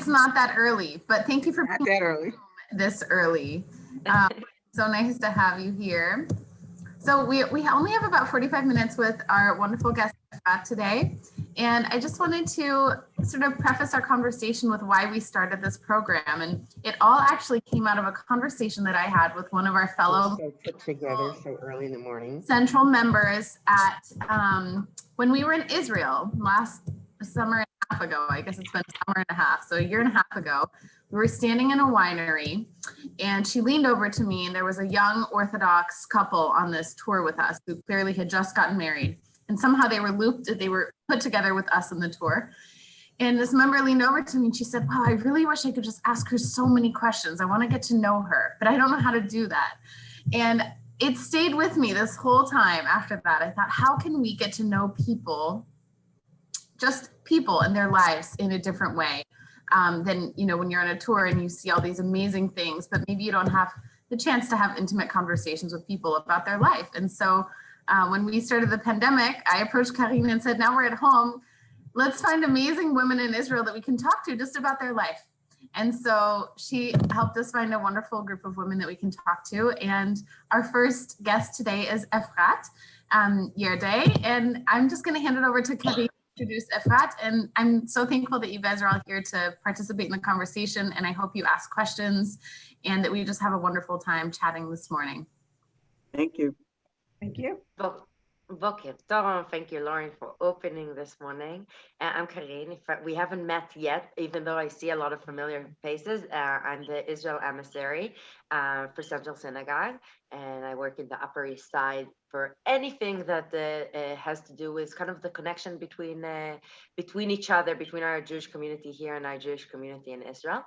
it's not that early, but thank you for Not being that early. this early. So nice to have you here. So we only have about 45 minutes with our wonderful guest today. And I just wanted to sort of preface our conversation with why we started this program. And it all actually came out of a conversation that I had with one of our fellow So put together so early in the morning. central members at when we were in Israel last summer and a half ago. I guess it's been a summer and a half, so a year and a half ago. We were standing in a winery, and she leaned over to me, and there was a young Orthodox couple on this tour with us who clearly had just gotten married, and somehow they were put together with us on the tour. And this member leaned over to me and she said, "Wow, I really wish I could just ask her so many questions. I want to get to know her, but I don't know how to do that." And it stayed with me this whole time after that. I thought, how can we get to know people, just people in their lives in a different way than, when you're on a tour and you see all these amazing things, but maybe you don't have the chance to have intimate conversations with people about their life. And so when we started the pandemic, I approached Karine and said, now we're at home, let's find amazing women in Israel that we can talk to just about their life. And so she helped us find a wonderful group of women that we can talk to. And our first guest today is Efrat, Yerday. And I'm just going to hand it over to Karine to introduce Efrat. And I'm so thankful that you guys are all here to participate in the conversation. And I hope you ask questions and that we just have a wonderful time chatting this morning. Thank you. Thank you. Boker Tov. Thank you, Lauren, for opening this morning. I'm Karine. We haven't met yet, even though I see a lot of familiar faces. I'm the Israel emissary for Central Synagogue, and I work in the Upper East Side for anything that has to do with kind of the connection between each other, between our Jewish community here and our Jewish community in Israel.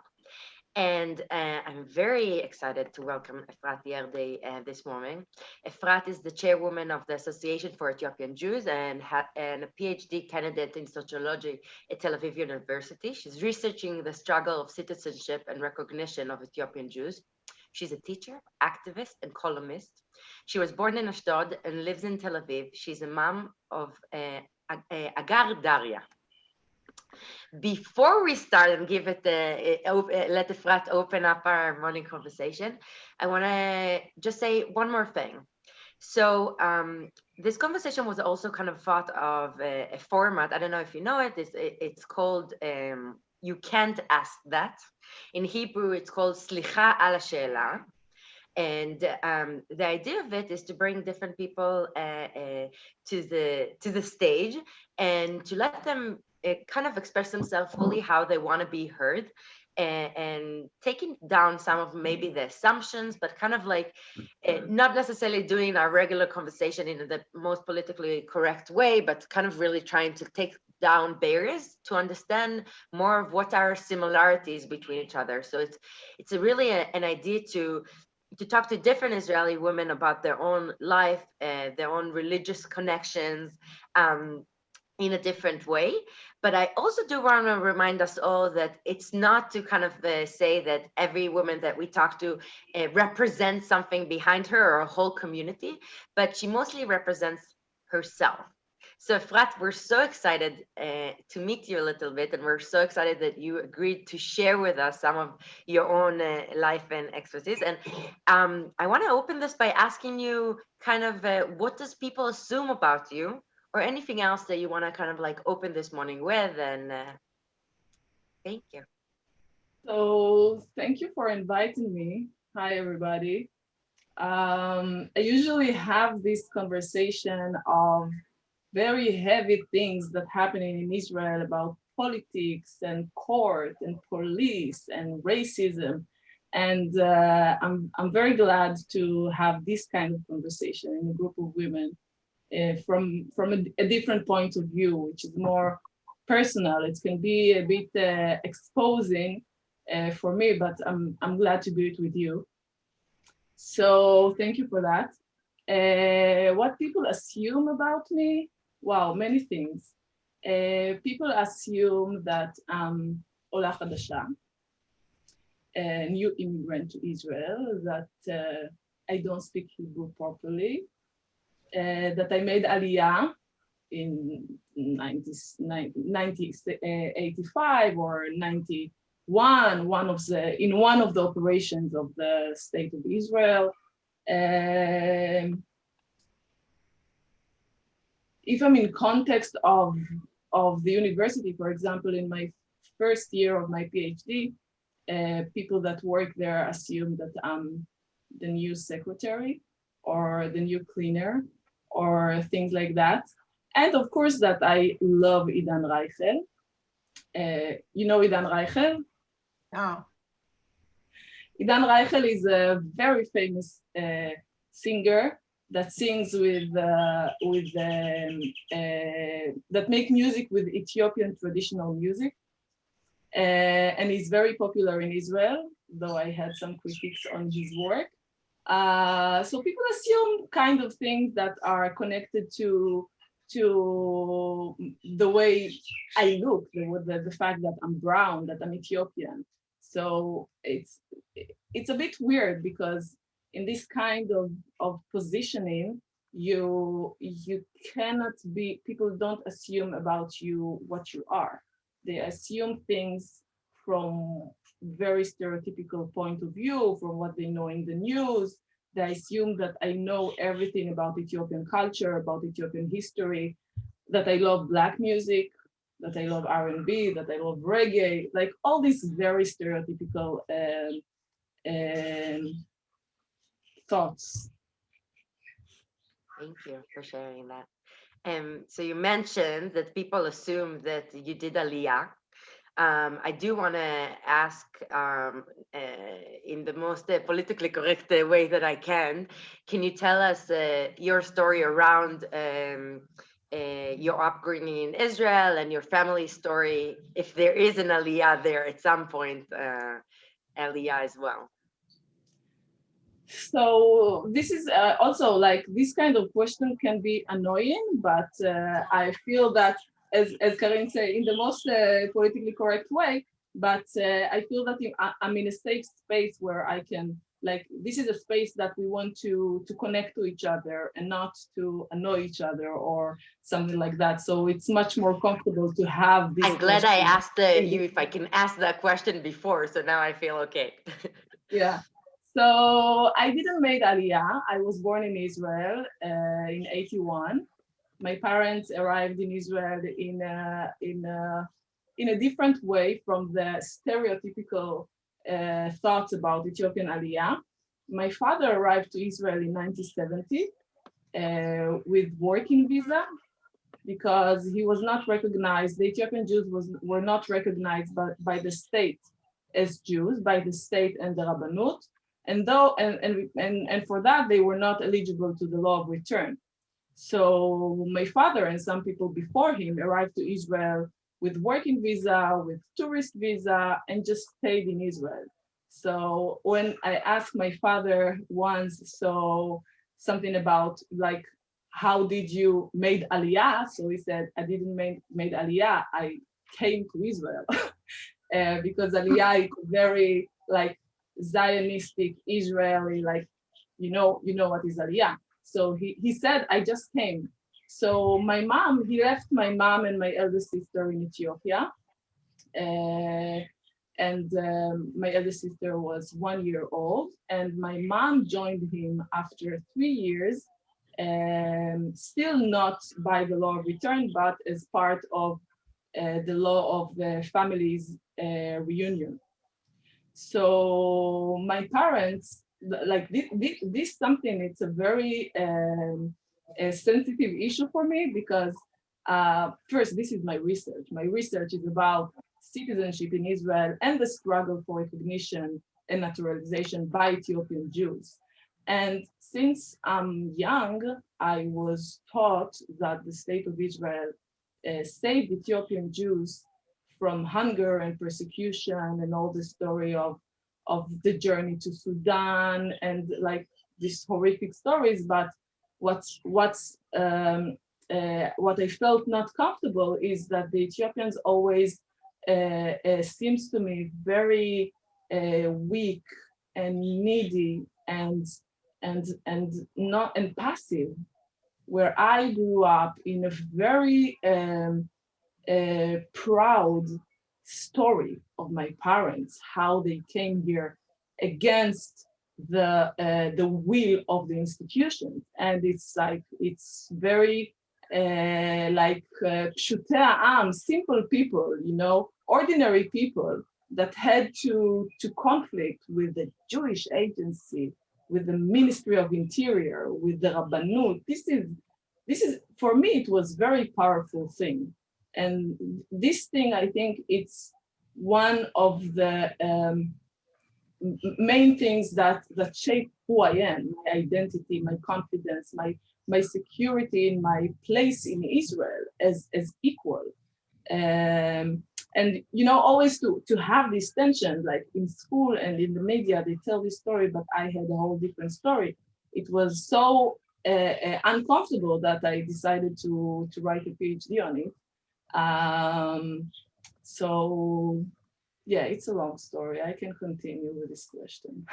And I'm very excited to welcome Efrat Yerday this morning. Efrat is the chairwoman of the Association for Ethiopian Jews and a PhD candidate in sociology at Tel Aviv University. She's researching the struggle of citizenship and recognition of Ethiopian Jews. She's a teacher, activist, and columnist. She was born in Ashdod and lives in Tel Aviv. She's a mom of Agar Daria. Before we start and let Efrat open up our morning conversation, I want to just say one more thing. So this conversation was also kind of thought of a format. I don't know if you know it. It's called You Can't Ask That. In Hebrew, it's called Slicha al She'ela. And the idea of it is to bring different people to the stage and to let them kind of express themselves fully how they want to be heard, and taking down some of maybe the assumptions, but kind of like not necessarily doing our regular conversation in the most politically correct way, but kind of really trying to take down barriers to understand more of what are similarities between each other. So it's really an idea to talk to different Israeli women about their own life, their own religious connections, in a different way. But I also do want to remind us all that it's not to kind of say that every woman that we talk to represents something behind her or a whole community, but she mostly represents herself. So Efrat, we're so excited to meet you a little bit, and we're so excited that you agreed to share with us some of your own life and expertise. And I want to open this by asking you kind of what does people assume about you, or anything else that you want to kind of like open this morning with, and thank you. So thank you for inviting me. Hi, everybody. I usually have this conversation of very heavy things that happening in Israel about politics and court and police and racism. And I'm very glad to have this kind of conversation in a group of women. From a different point of view, which is more personal. It can be a bit exposing for me, but I'm glad to do it with you. So thank you for that. What people assume about me? Wow, many things. People assume that I'm Ola Chadasha, a new immigrant to Israel, that I don't speak Hebrew properly, that I made aliyah in 1985 or 90 one of the operations of the State of Israel. If I'm in context of the university, for example, in my first year of my PhD, people that work there assume that I'm the new secretary or the new cleaner or things like that. And of course that I love Idan Reichel. You know Idan Reichel? Oh, Idan Reichel is a very famous singer that sings that make music with Ethiopian traditional music. And he's very popular in Israel, though I had some critiques on his work. So people assume kind of things that are connected to the way I look, the fact that I'm brown, that I'm Ethiopian. So it's a bit weird because in this kind of positioning, you cannot be, people don't assume about you what you are. They assume things from very stereotypical point of view, from what they know in the news. They assume that I know everything about Ethiopian culture, about Ethiopian history, that I love Black music, that I love R&B, that I love reggae, like all these very stereotypical thoughts. Thank you for sharing that. So you mentioned that people assume that you did aliyah. I do want to ask in the most politically correct way that I can you tell us your story around your upbringing in Israel and your family story, if there is an aliyah there at some point, aliyah as well? So this is also like, this kind of question can be annoying, but I feel that, as Karin said, in the most politically correct way, but I feel that I'm in a safe space where I can, like, this is a space that we want to connect to each other and not to annoy each other or something like that. So it's much more comfortable to have this. I'm glad I asked you if I can ask that question before, so now I feel okay. Yeah. So I didn't make aliyah. I was born in Israel in 81. My parents arrived in Israel in a different way from the stereotypical thoughts about Ethiopian aliyah. My father arrived to Israel in 1970 with working visa because he was not recognized. The Ethiopian Jews were not recognized by the state as Jews, by the state and the Rabbanut. And for that, they were not eligible to the law of return. So my father and some people before him arrived to Israel with working visa, with tourist visa, and just stayed in Israel. So when I asked my father once, so something about like, how did you made aliyah? So he said, I didn't made aliyah, I came to Israel. Because aliyah is very like Zionistic, Israeli, like, you know what is aliyah. So he said, I just came. So he left my mom and my eldest sister in Ethiopia. And my eldest sister was 1 year old. And my mom joined him after 3 years, still not by the law of return, but as part of the law of the family's reunion. So my parents, like this something, it's a very a sensitive issue for me because first, this is my research. My research is about citizenship in Israel and the struggle for recognition and naturalization by Ethiopian Jews. And since I'm young, I was taught that the state of Israel saved Ethiopian Jews from hunger and persecution and all the story of the journey to Sudan and like these horrific stories. But what I felt not comfortable is that the Ethiopians always seems to me very weak and needy and passive, where I grew up in a very proud story my parents, how they came here against the will of the institutions. And it's like, it's very pshutei ha'am, simple people, you know, ordinary people that had to conflict with the Jewish agency, with the Ministry of Interior, with the Rabbanut. This is for me, it was very powerful thing. And this thing, I think it's one of the main things that shape who I am, my identity, my confidence, my security in my place in Israel as equal. And you know, always to have this tension, like in school and in the media, they tell this story, but I had a whole different story. It was so uncomfortable that I decided to write a PhD on it. So yeah, it's a long story. I can continue with this question.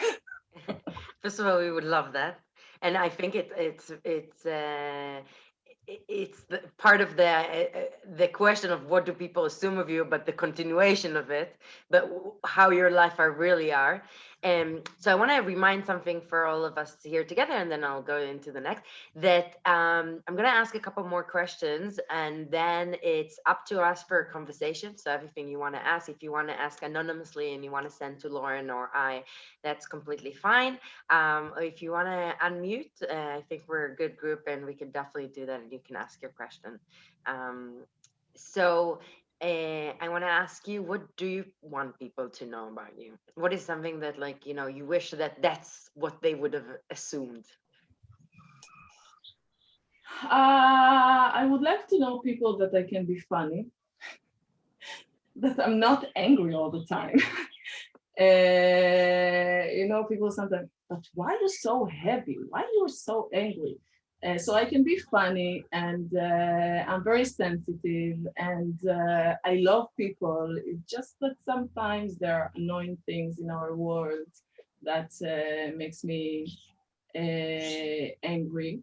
First of all, we would love that, and I think it's the part of the question of what do people assume of you, but the continuation of it, but how your life really are. So I want to remind something for all of us here together, and then I'll go into the next, that I'm going to ask a couple more questions, and then it's up to us for a conversation. So everything you want to ask, if you want to ask anonymously and you want to send to Lauren or I, that's completely fine. Or if you want to unmute, I think we're a good group and we can definitely do that, and you can ask your question. I want to ask you, what do you want people to know about you? What is something that, like, you know, you wish that that's what they would have assumed? I would like to know people that I can be funny, that I'm not angry all the time. You know, people sometimes, but why are you so heavy? Why are you so angry? So I can be funny, and I'm very sensitive, and I love people. It's just that sometimes there are annoying things in our world that makes me angry.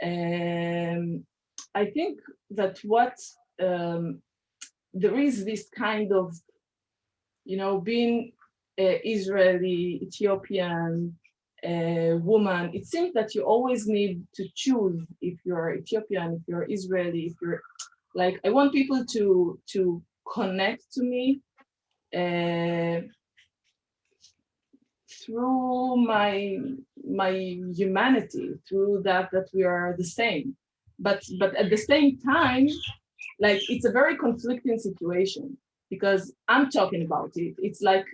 I think that there is this kind of, you know, being Israeli, Ethiopian, woman, it seems that you always need to choose if you're Ethiopian, if you're Israeli, if you're like, I want people to connect to me through my humanity, through that we are the same. But at the same time, like, it's a very conflicting situation, because I'm talking about it. It's like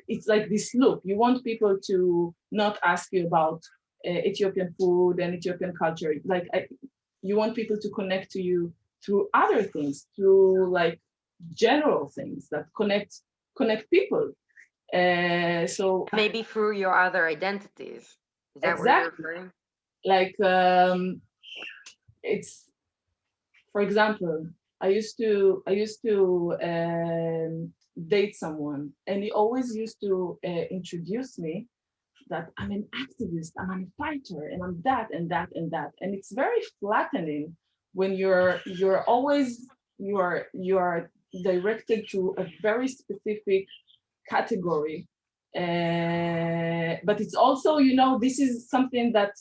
this loop. You want people to not ask you about Ethiopian food and Ethiopian culture. Like, you want people to connect to you through other things, through like general things that connect people. So maybe through your other identities. Is that exactly what you're referring? like it's, for example, I used to date someone, and he always used to introduce me that I'm an activist, I'm a fighter, and I'm that and that and that. And it's very flattening when you're always you are directed to a very specific category. But it's also, you know, this is something that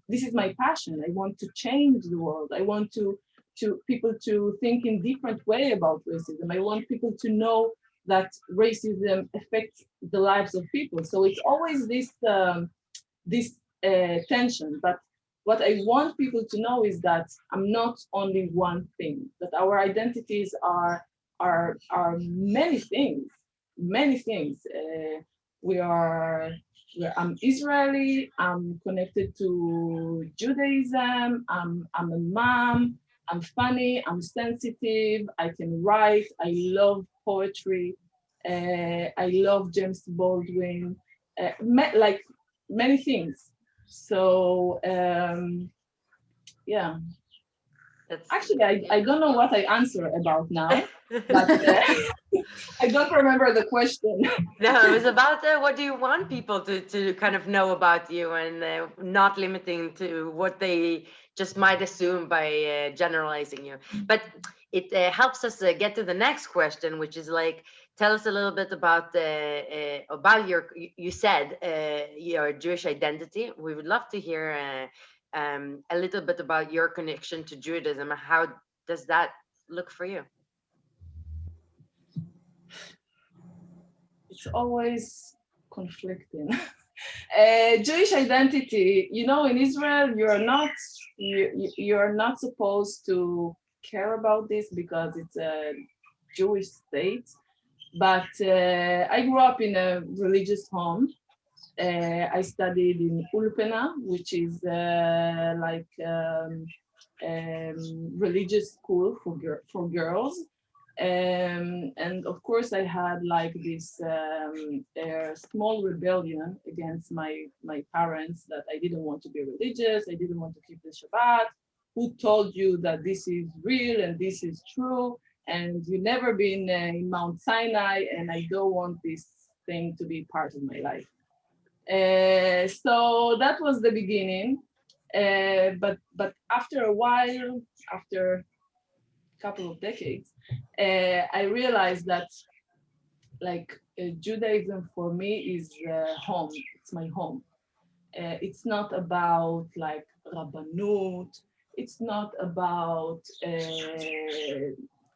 this is my passion. I want to change the world. I want to people to think in different way about racism. I want people to know that racism affects the lives of people. So it's always this tension. But what I want people to know is that I'm not only one thing. That our identities are many things. Many things. I'm Israeli. I'm connected to Judaism. I'm a mom. I'm funny, I'm sensitive, I can write, I love poetry, I love James Baldwin, like many things. So yeah. Actually, I don't know what I answer about now, but I don't remember the question. No, it was about what do you want people to kind of know about you, and not limiting to what they just might assume by generalizing you. But it helps us get to the next question, which is like, tell us a little bit about your, you said your Jewish identity. We would love to hear a little bit about your connection to Judaism. How does that look for you? It's always conflicting. Jewish identity, you know, in Israel, you're not supposed to care about this because it's a Jewish state. But I grew up in a religious home. I studied in Ulpena, which is religious school for girls. And of course, I had like this small rebellion against my parents that I didn't want to be religious. I didn't want to keep the Shabbat. Who told you that this is real and this is true? And you've never been in Mount Sinai, and I don't want this thing to be part of my life. So that was the beginning. But after a while, after a couple of decades, I realized that like Judaism for me is home. It's my home. It's not about like Rabbanut. It's not about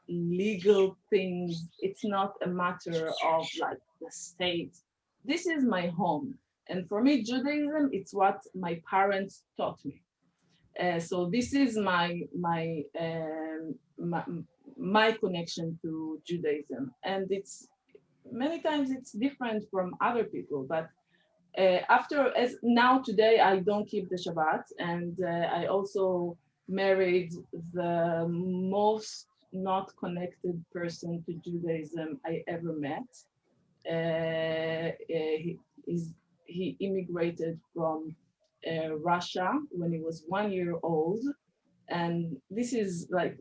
legal things. It's not a matter of like the state. This is my home. And for me, Judaism, it's what my parents taught me. So this is my connection to Judaism. And it's many times it's different from other people, but now today I don't keep the Shabbat, and I also married the most not connected person to Judaism I ever met. He immigrated from Russia when he was 1 year old, and this is like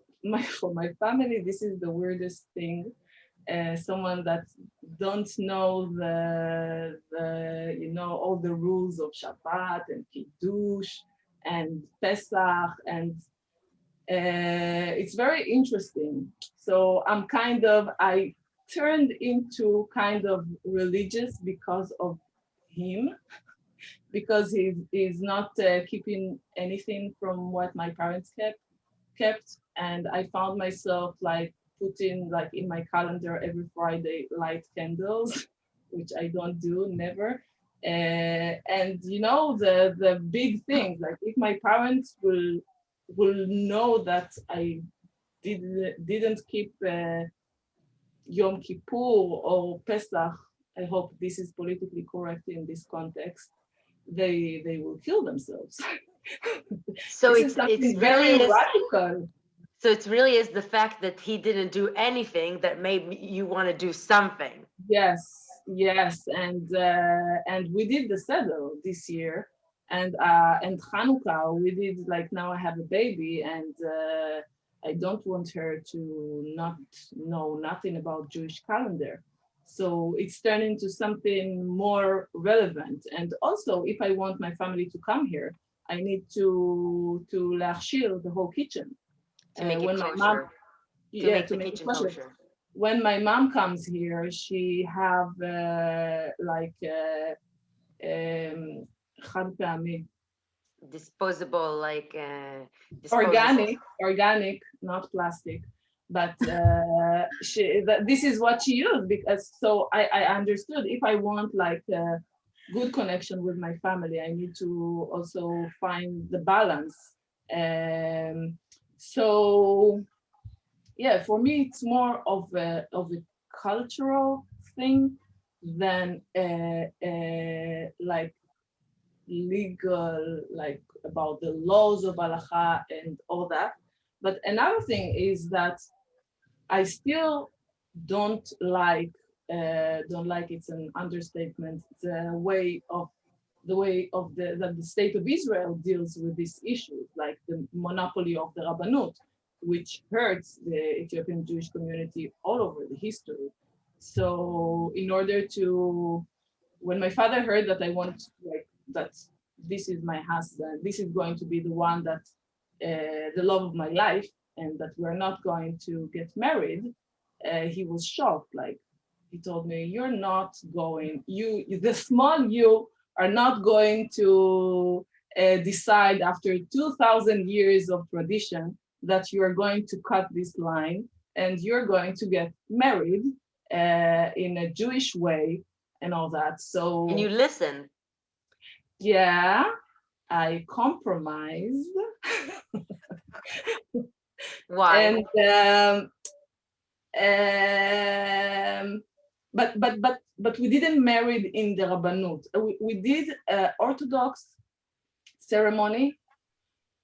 for my family, this is the weirdest thing. Someone that don't know the all the rules of Shabbat and Kiddush and Pesach, and it's very interesting. So I turned into kind of religious because of him, because he's not keeping anything from what my parents kept, and I found myself like putting like in my calendar every Friday light candles, which I don't do, never. And you know the big thing, like if my parents will know that I didn't keep Yom Kippur or Pesach, I hope this is politically correct in this context, they will kill themselves. So it's very radical. So it really is the fact that he didn't do anything that made you want to do something. Yes, and we did the Seder this year, and Hanukkah we did, like now I have a baby, and I don't want her to not know nothing about Jewish calendar. So it's turned into something more relevant. And also, if I want my family to come here, I need to להכשיר the whole kitchen. To make it when kosher. My mom, to make the kitchen kosher. When my mom comes here, she have חד פעמי. Disposable, organic, not plastic. But this is what she used, because so I understood if I want like a good connection with my family, I need to also find the balance. So yeah, for me it's more of a cultural thing than like legal, like about the laws of halacha and all that. But another thing is that I still don't like it's an understatement, the way that the state of Israel deals with these issues, like the monopoly of the Rabbanut, which hurts the Ethiopian Jewish community all over the history. So in order to, when my father heard that I want, like, that this is my husband, this is going to be the one that the love of my life, and that we're not going to get married, he was shocked, like, he told me, you're not going, the small you are not going to decide after 2,000 years of tradition that you are going to cut this line and you're going to get married in a Jewish way and all that. So, And you listened. yeah, I compromised. Why? And but we didn't marry in the Rabbanut. We did Orthodox ceremony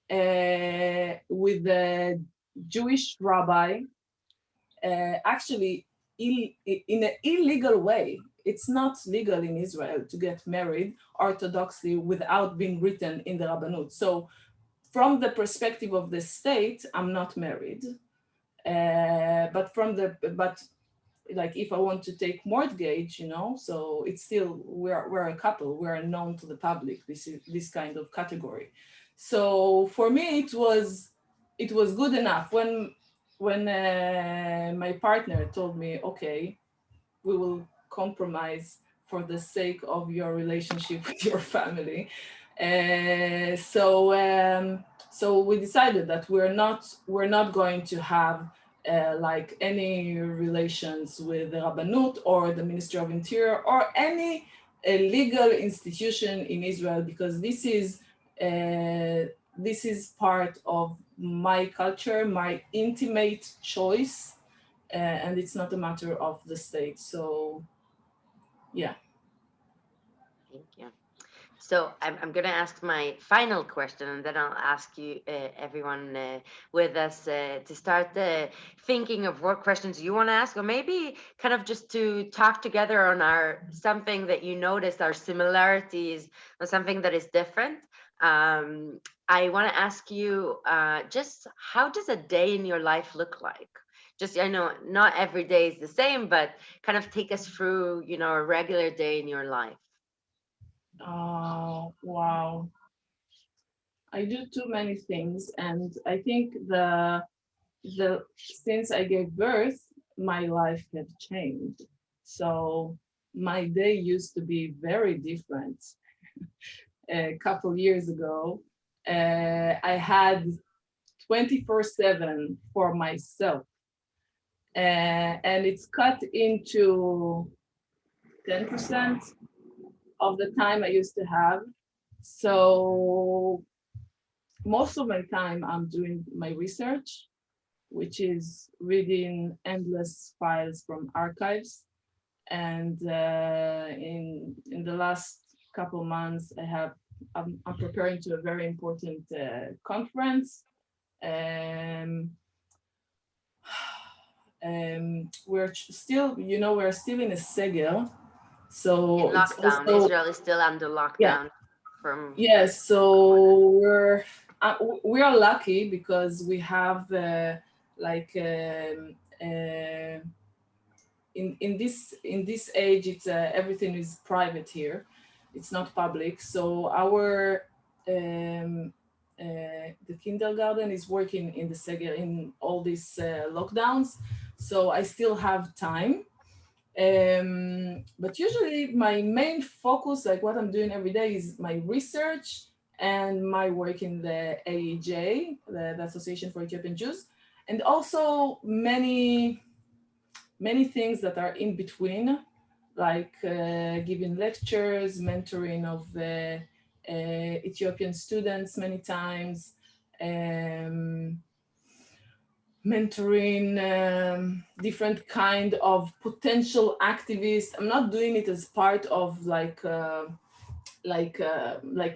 with a Jewish rabbi, actually in an illegal way. It's not legal in Israel to get married orthodoxly without being written in the Rabbanut. So from the perspective of the state, I'm not married. But like if I want to take mortgage, so it's still, we're a couple, we're known to the public, this kind of category. So for me, it was good enough when my partner told me, okay, we will compromise for the sake of your relationship with your family. So we decided that we're not going to have like any relations with the Rabbanut or the Ministry of Interior or any legal institution in Israel, because this is part of my culture, my intimate choice, and it's not a matter of the state. So, yeah. Thank you. So I'm going to ask my final question, and then I'll ask you, everyone with us, to start thinking of what questions you want to ask, or maybe kind of just to talk together on something that you noticed, our similarities, or something that is different. I want to ask you, just how does a day in your life look like? Just, I know not every day is the same, but kind of take us through, a regular day in your life. Oh, wow. I do too many things, and I think since I gave birth, my life has changed. So my day used to be very different. A couple years ago, I had 24/7 for myself, and it's cut into 10% of the time I used to have. So most of my time I'm doing my research, which is reading endless files from archives. And in the last couple months, I'm preparing to a very important conference. We're still in a segel, so In it's lockdown. also, Israel is still under lockdown. yes. So we are lucky because we have in this age, it's everything is private here. It's not public. So our the kindergarten is working in the segel in all these lockdowns. So I still have time. But usually my main focus, like what I'm doing every day, is my research and my work in the AEJ, the Association for Ethiopian Jews, and also many things that are in between, like giving lectures, mentoring of Ethiopian students many times, mentoring different kind of potential activists. I'm not doing it as part of like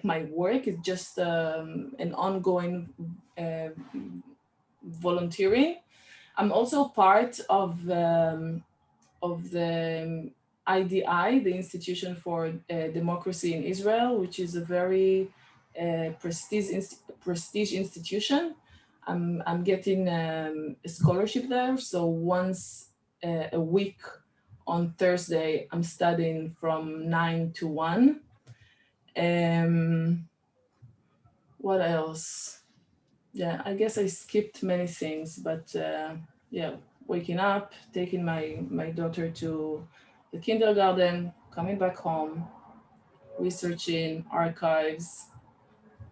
my work. It's just an ongoing volunteering. I'm also part of the IDI, the Institution for Democracy in Israel, which is a very prestige institution. I'm getting a scholarship there. So once a week on Thursday, I'm studying from 9 to 1. What else? Yeah, I guess I skipped many things, but yeah, waking up, taking my daughter to the kindergarten, coming back home, researching archives.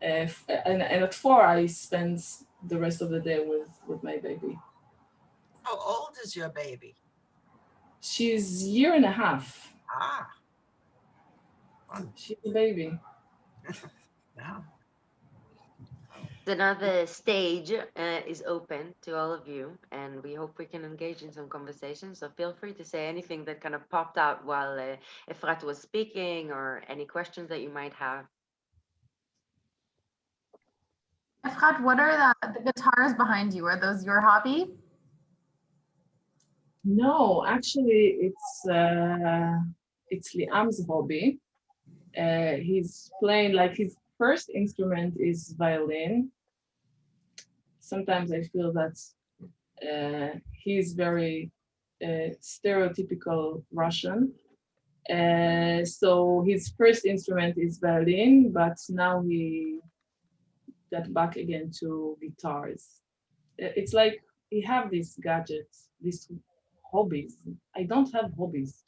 And at 4, I spend the rest of the day with my baby. How old is your baby? She's a year and a half. Ah. She's a baby. Yeah. Another stage is open to all of you, and we hope we can engage in some conversation. So feel free to say anything that kind of popped out while Efrat was speaking, or any questions that you might have. Efrat, what are the guitars behind you? Are those your hobby? No, actually, it's Liam's hobby. He's playing, like, his first instrument is violin. Sometimes I feel that he's very stereotypical Russian. So his first instrument is violin, but now he got back again to guitars. It's like he have these gadgets, these hobbies. I don't have hobbies.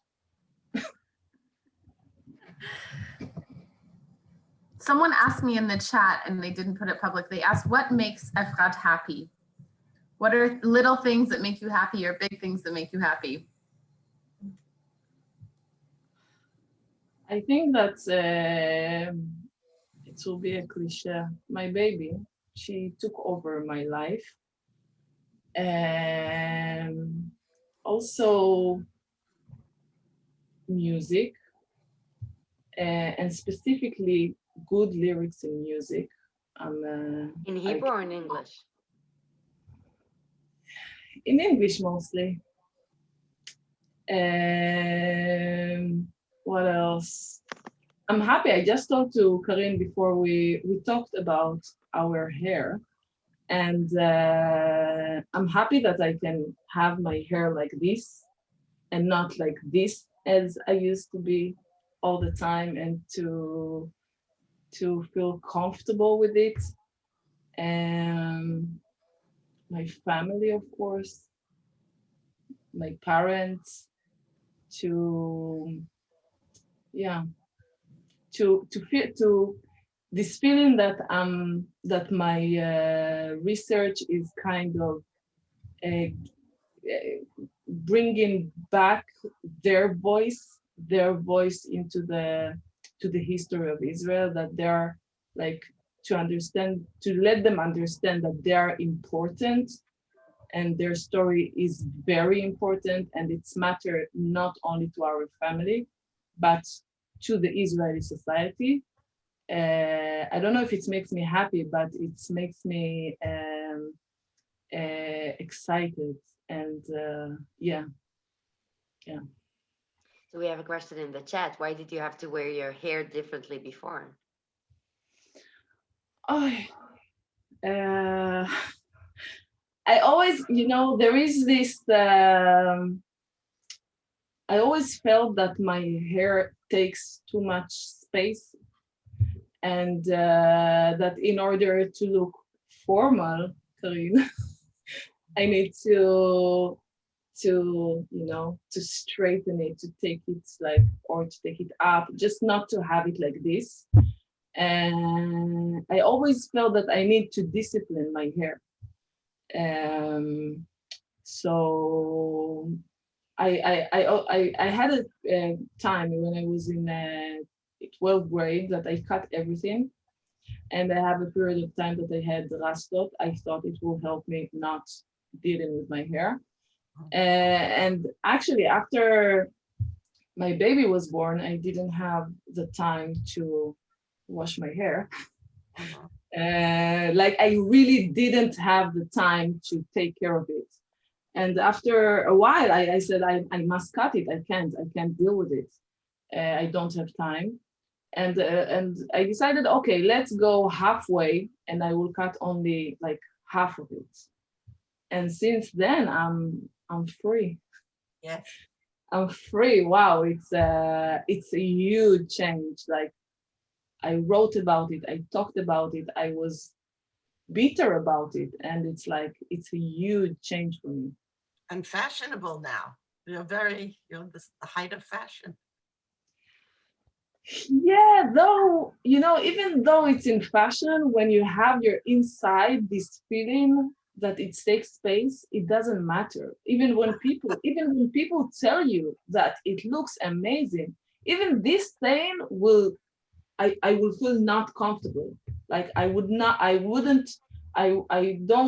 Someone asked me in the chat, and they didn't put it public. They asked, what makes Efrat happy? What are little things that make you happy, or big things that make you happy? I think that it will be a cliche. My baby, she took over my life. And also music, and specifically good lyrics in music. In Hebrew or in English? In English mostly. What else? I'm happy. I just talked to Karin before we talked about our hair, and I'm happy that I can have my hair like this and not like this as I used to be all the time, and to feel comfortable with it. And my family, of course, my parents, to feel, to this feeling that that my research is kind of bringing back their voice into the history of Israel, that they are, like, to let them understand that they are important, and their story is very important, and it's matter not only to our family, but to the Israeli society. I don't know if it makes me happy, but it makes me excited, and yeah. So we have a question in the chat. Why did you have to wear your hair differently before? Oh, I always, there is this, I always felt that my hair takes too much space, and that in order to look formal, Karin, I need to straighten it, to take it to take it up, just not to have it like this. And I always felt that I need to discipline my hair. So I had a time when I was in 12th grade that I cut everything, and I have a period of time that I had rastot. I thought it will help me not dealing with my hair. And actually, after my baby was born, I didn't have the time to wash my hair. I really didn't have the time to take care of it. And after a while, I said, I must cut it. I can't deal with it. I don't have time. And I decided, okay, let's go halfway, and I will cut only like half of it. And since then, I'm free. Yes. I'm free. Wow, it's a huge change. Like, I wrote about it, I talked about it, I was bitter about it, and it's a huge change for me. and fashionable now. You're the height of fashion. Yeah, though, even though it's in fashion, when you have your inside this feeling that it takes space, it doesn't matter. Even when people tell you that it looks amazing, even this thing I will feel not comfortable. Like I don't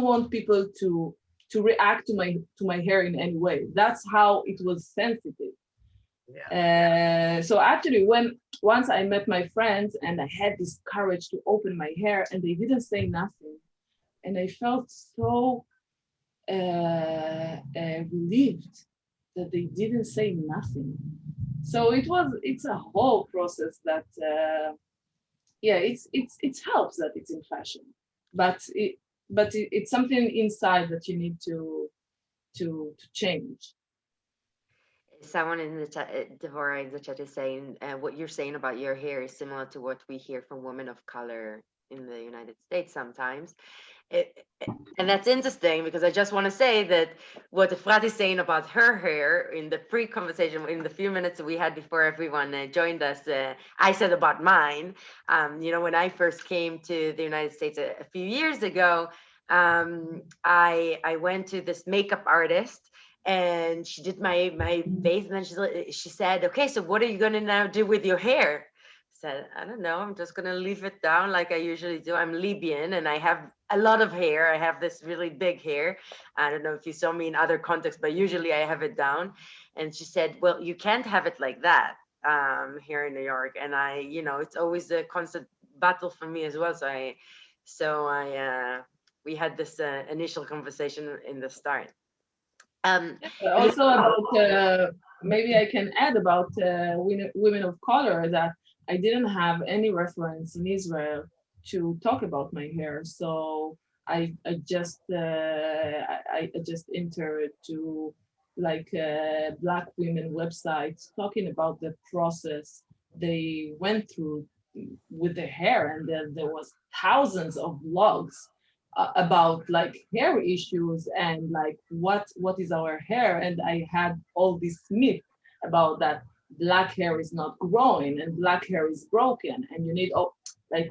want people to react to my hair in any way. That's how it was sensitive. Yeah. So actually, once I met my friends and I had this courage to open my hair and they didn't say nothing, and I felt so relieved that they didn't say nothing. So it's a whole process that it helps that it's in fashion, but it's something inside that you need to change. Someone in the chat, Devorah in the chat is saying what you're saying about your hair is similar to what we hear from women of color in the United States sometimes. And that's interesting because I just want to say that what Efrat is saying about her hair in the pre-conversation, in the few minutes we had before everyone joined us, I said about mine. When I first came to the United States a few years ago, I went to this makeup artist and she did my face, and then she said, okay, so what are you going to now do with your hair? Said, I don't know, I'm just gonna leave it down like I usually do. I'm Libyan and I have a lot of hair. I have this really big hair. I don't know if you saw me in other contexts, but usually I have it down. And she said, well, you can't have it like that here in New York. And it's always a constant battle for me as well. We had this initial conversation in the start. Also about maybe I can add about women of color that I didn't have any reference in Israel to talk about my hair, so I just entered to like Black women websites talking about the process they went through with their hair, and then there was thousands of blogs about like hair issues and like what is our hair, and I had all this myth about that black hair is not growing and black hair is broken and you need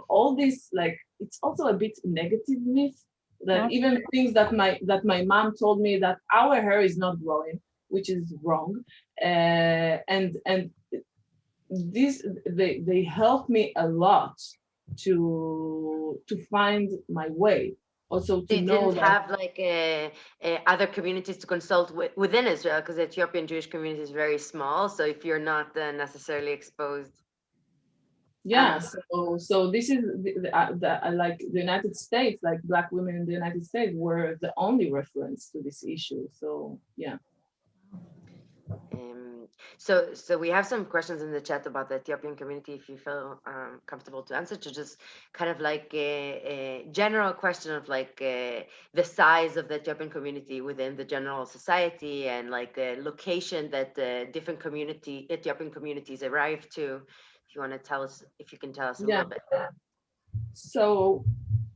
all this, like it's also a bit negative myth that even things that my mom told me that our hair is not growing, which is wrong, and this they helped me a lot to find my way. Also, they didn't have like other communities to consult within Israel, because the Ethiopian Jewish community is very small. So if you're not necessarily exposed. Yeah, so this is like the United States, like Black women in the United States were the only reference to this issue. So yeah. So we have some questions in the chat about the Ethiopian community, if you feel comfortable to answer, to just kind of like a general question of like the size of the Ethiopian community within the general society, and like the location that different Ethiopian communities arrive to. If you want to tell us, if you can tell us a little bit. So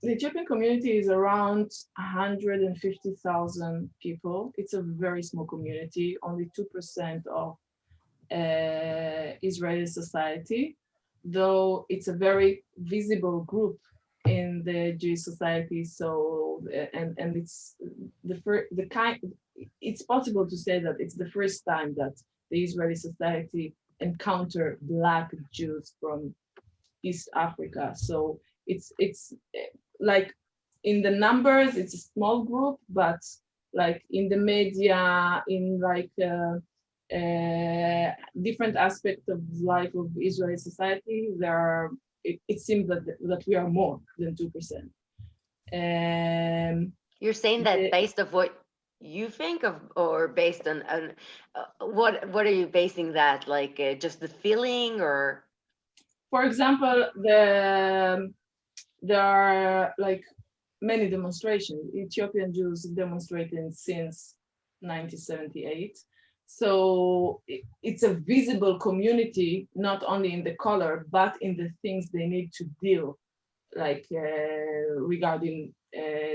the Ethiopian community is around 150,000 people. It's a very small community, only 2% of Israeli society, though it's a very visible group in the Jewish society. So and it's it's possible to say that it's the first time that the Israeli society encounter Black Jews from East Africa. So it's like in the numbers, it's a small group, but like in the media, in like different aspects of life of Israeli society, it seems that we are more than 2%. You're saying that based of what you think of, or based on what are you basing that, like just the feeling, or? For example, there are like many demonstrations. Ethiopian Jews demonstrating since 1978. So it's a visible community, not only in the color, but in the things they need to deal, like regarding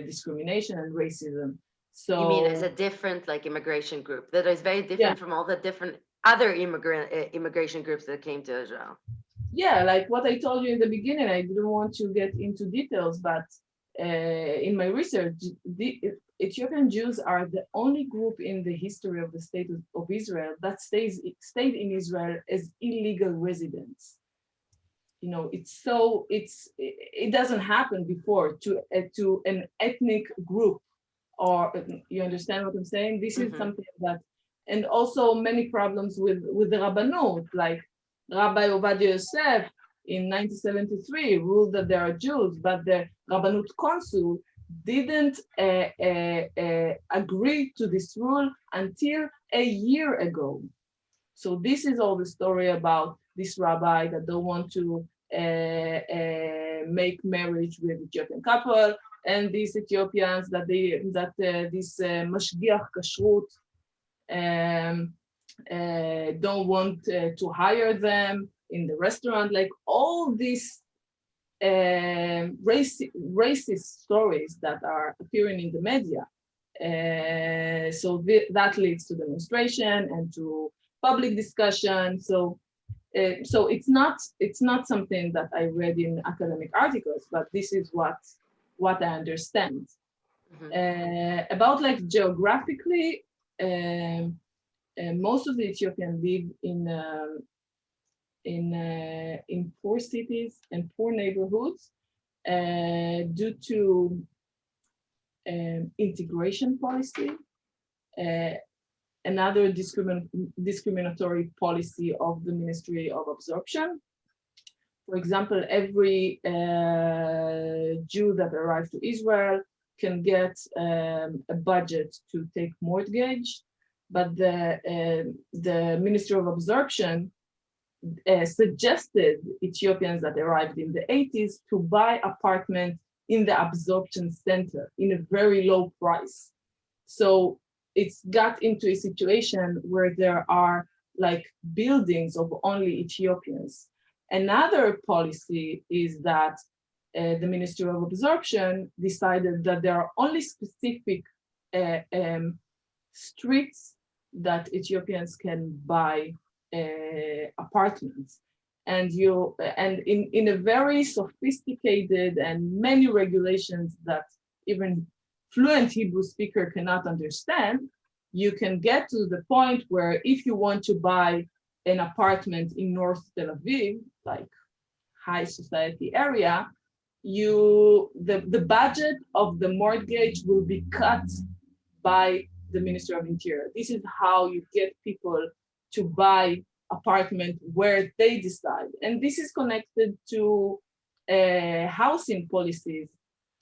discrimination and racism. So You mean as a different like immigration group that is very different Yeah. from all the different other immigration groups that came to Israel? yeah, like what I told you in the beginning, I didn't want to get into details, but in my research, the Ethiopian Jews are the only group in the history of the state of Israel that stayed in Israel as illegal residents. You know, it doesn't happen before to an ethnic group, or you understand what I'm saying? This is something that, and also many problems with the Rabbanut, like Rabbi Ovadia Yosef in 1973 ruled that there are Jews, but the Rabbanut Council didn't agree to this rule until a year ago. So this is all the story about this rabbi that don't want to make marriage with Ethiopian couple, and these Ethiopians that this mashgiach kashrut don't want to hire them in the restaurant. Like all these racist stories that are appearing in the media. So that leads to demonstration and to public discussion. So it's not something that I read in academic articles, but this is what I understand. About like geographically, most of the Ethiopians live in poor cities and poor neighborhoods due to integration policy. Another discriminatory policy of the Ministry of Absorption. For example, every Jew that arrives to Israel can get a budget to take mortgage, but the Ministry of Absorption suggested Ethiopians that arrived in the 80s to buy apartment in the absorption center in a very low price. So it's got into a situation where there are like buildings of only Ethiopians. Another policy is that the Ministry of Absorption decided that there are only specific streets that Ethiopians can buy apartments. And in a very sophisticated and many regulations that even fluent Hebrew speaker cannot understand, you can get to the point where if you want to buy an apartment in North Tel Aviv, like high society area, the budget of the mortgage will be cut by the Ministry of Interior. This is how you get people to buy apartment where they decide. And this is connected to housing policies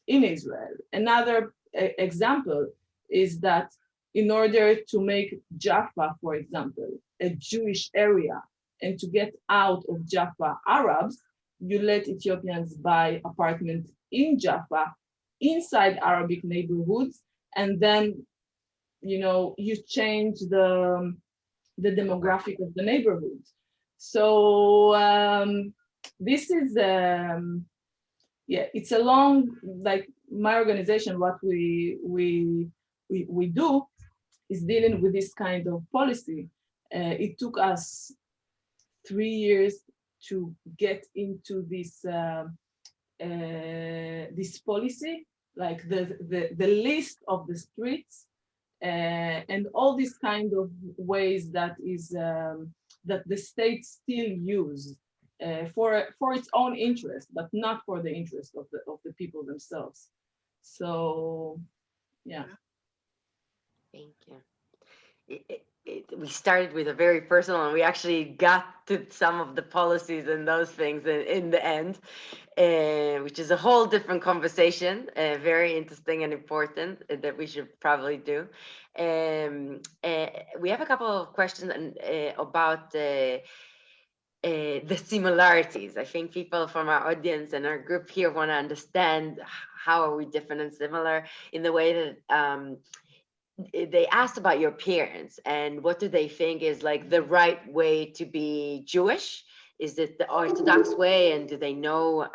in Israel. Another example is that in order to make Jaffa, for example, a Jewish area, and to get out of Jaffa Arabs, you let Ethiopians buy apartments in Jaffa, inside Arabic neighborhoods, and then, you know, you change the demographic of the neighborhood. So this is, yeah, it's a long, like my organization, what we do is dealing with this kind of policy. It took us 3 years to get into this policy, like the list of the streets and all these kind of ways that is that the state still use for its own interest, but not for the interest of the people themselves. So, yeah. Thank you. We started with a very personal, and we actually got to some of the policies and those things in the end, which is a whole different conversation, very interesting and important that we should probably do. We have a couple of questions about the similarities. I think people from our audience and our group here want to understand how are we different and similar in the way that they asked about your parents and what do they think is like the right way to be Jewish is it the Orthodox way, and do they know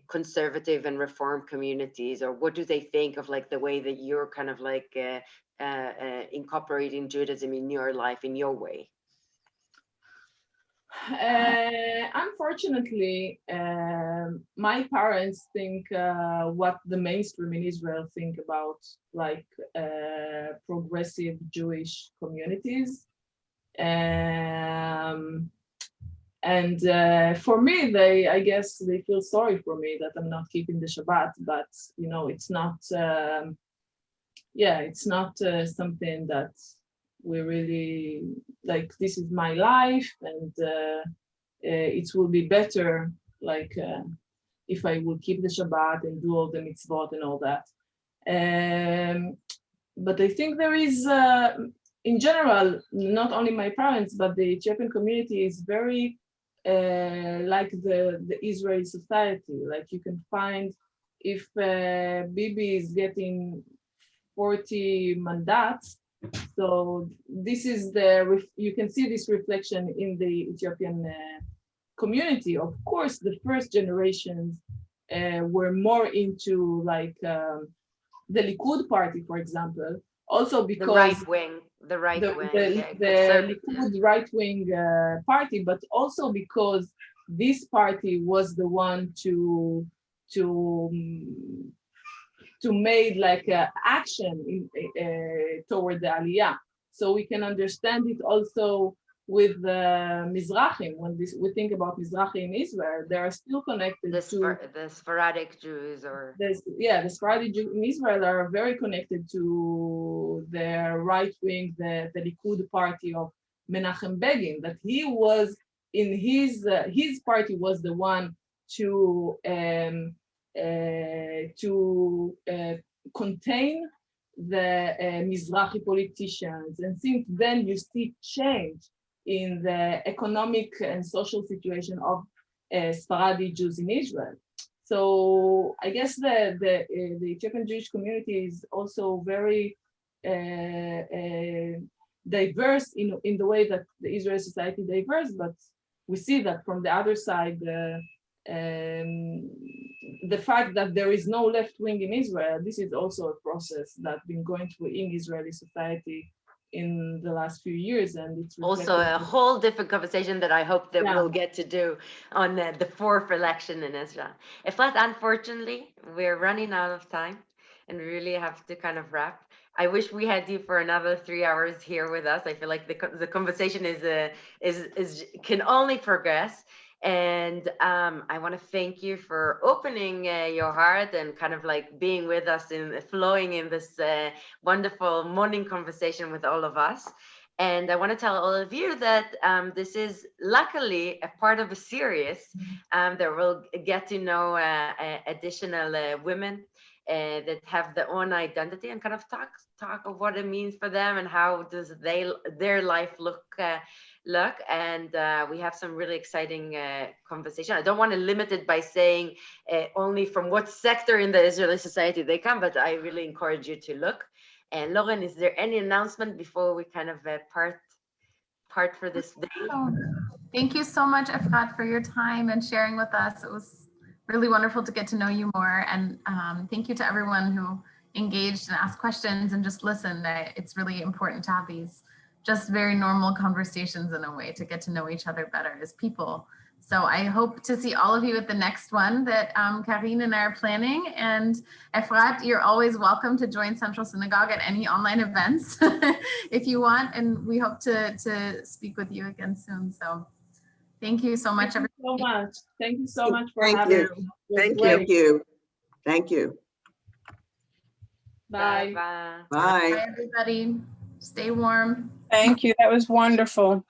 conservative and reform communities, or what do they think of like the way that you're kind of like incorporating Judaism in your life, in your way? Unfortunately, my parents think what the mainstream in Israel think about like progressive Jewish communities. And for me, I guess they feel sorry for me that I'm not keeping the Shabbat, but you know, it's not, it's not something that we really like. This is my life, and it will be better like if I will keep the Shabbat and do all the mitzvot and all that. But I think there is, in general, not only my parents, but the Ethiopian community is very like the Israeli society. Like you can find, if Bibi is getting 40 mandats, so this is you can see this reflection in the Ethiopian community. Of course, the first generations were more into like the Likud party, for example, also because the right wing, the Likud right-wing party, but also because this party was the one to made like action toward the aliyah. So we can understand it also with the Mizrahim. When we think about Mizrahi in Israel, they are still connected to the sporadic Jews, or the sporadic Jews in Israel are very connected to the right wing, the Likud party of Menachem Begin. That he was in his party was the one to contain the Mizrahi politicians, and since then you see change in the economic and social situation of Sephardi Jews in Israel. So I guess the Ethiopian Jewish community is also very diverse in the way that the Israeli society diverse, but we see that from the other side, the fact that there is no left wing in Israel, this is also a process that's been going through in Israeli society in the last few years, and it's also a whole different conversation that I hope that we'll get to do on the fourth election in Israel. Efrat, unfortunately, we're running out of time and we really have to kind of wrap. I wish we had you for another 3 hours here with us. I feel like the conversation is can only progress. And I want to thank you for opening your heart and kind of like being with us in flowing in this wonderful morning conversation with all of us. And I want to tell all of you that this is luckily a part of a series that we'll get to know additional women that have their own identity and kind of talk of what it means for them and how does their life look. And we have some really exciting conversation. I don't want to limit it by saying only from what sector in the Israeli society they come, but I really encourage you to look. And Lauren, is there any announcement before we kind of part for this day? Thank you so much, Efrat, for your time and sharing with us. It was really wonderful to get to know you more. And thank you to everyone who engaged and asked questions and just listened. It's really important to have these just very normal conversations in a way to get to know each other better as people. So I hope to see all of you at the next one that Karine and I are planning. And Efrat, you're always welcome to join Central Synagogue at any online events if you want. And we hope to speak with you again soon. So thank you so much. Thank you so much. Thank you so much for having me. Thank you. Thank you. Bye. Bye. Bye, everybody. Stay warm. Thank you. That was wonderful.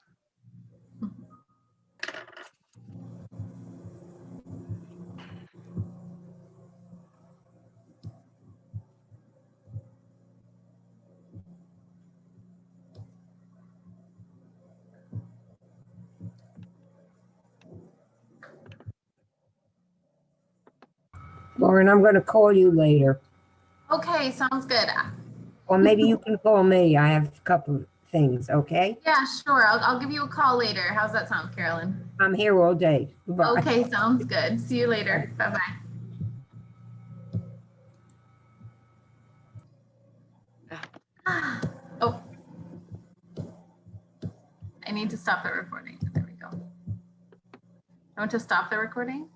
Lauren, I'm going to call you later. Okay, sounds good. Or maybe you can call me. I have a things, okay? Yeah, sure. I'll give you a call later. How's that sound, Carolyn? I'm here all day. Bye. Okay, sounds good. See you later. Bye-bye. Oh. I need to stop the recording. There we go. I want to stop the recording.